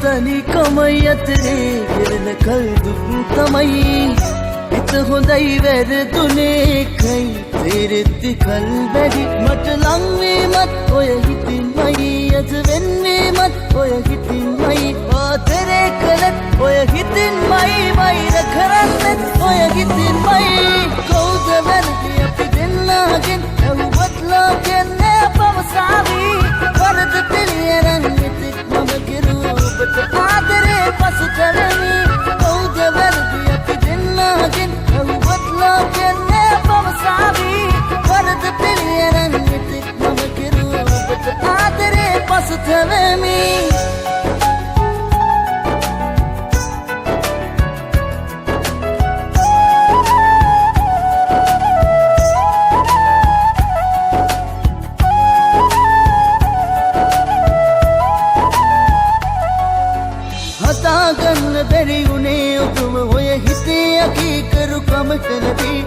තනිකමයි අතරේ ගෙරන කල් දුක් තමයි හිත හොඳයි වැරදුනේ එකයි තේරෙද්දි කල් බැරි මට ලංවීමත් ඔය හිතින්මයි අද වෙන්වීමත් ඔය හිතින්මයි ආදරේ කළත් ඔය හිතින්මයි වෛර කරන්නෙත් ඔය හිතින්මයි කවුද වැරදි අපි දෙන්නාගෙන් ඇහුවත් ලෝකෙන් නෑ පවසාවි වරද පිළියරන් ඉතික් මම කිරුවා ඔබට ආදරේ පසු කරමි කවුද වැරදි අපි දෙන්නාගෙන් ඇහුවත් ලෝකෙන් නෑ පවසාවි වරද පිළියරන් ඉතික් මම කිරුවා ඔබට ආදරේ පසු කරමි හදාගන්න බැරි උනේ ඔබම ඔය හිතේ අකීකරු කමටනදී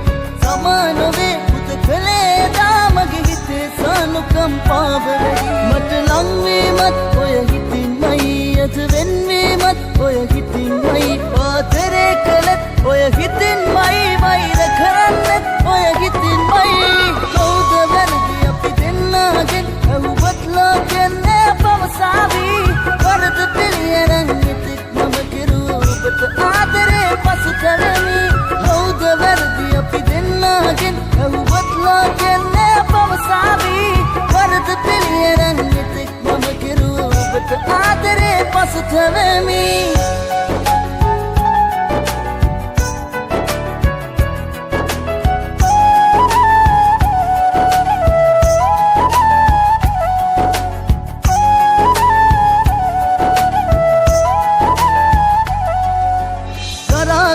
සමානවේ පුත කළේ දාමගේ හිතේ සානුකම්පාවලදී මට ලංවීමත් ඔය හිතින්මයි අද වෙන්වීමත් ඔය හිතින්මයි ආදරේ කළත් ඔය හිතින්මයි වෛර කරන්නෙත් ඔය හිතින්මයි කවුද වැරදි අපි දෙන්නාගෙන් ඇහුවත් ලෝකෙන් නෑ පවසාවි වරද පිළියරන් ආදරේ පසු කරමි කවුද වැරදි අපි දෙන්නාගෙන් ඇහුවත් ලෝකෙන් නෑ පවසාවි වරද පිළියරන් ඉතික් මම කිරුවා ඔබට ආදරේ පසු කරමි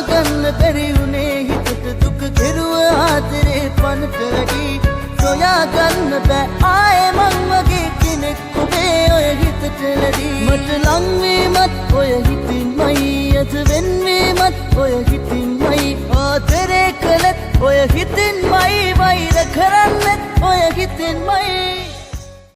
ගන්න බැරි උනේ හිතට දුක කෙරුවා ආදරේ පනත වැඩි සොයා ගන්න බෑ ආයේ මං වගේ කෙනෙක් ඔබේ ඔය හිතට ලැබී මට ලංවීමත් ඔය හිතින්මයි අද වෙන්වීමත් ඔය හිතින්මයි ආදරේ කළත් ඔය හිතින්මයි වෛර කරන්නෙත් ඔය හිතින්මයි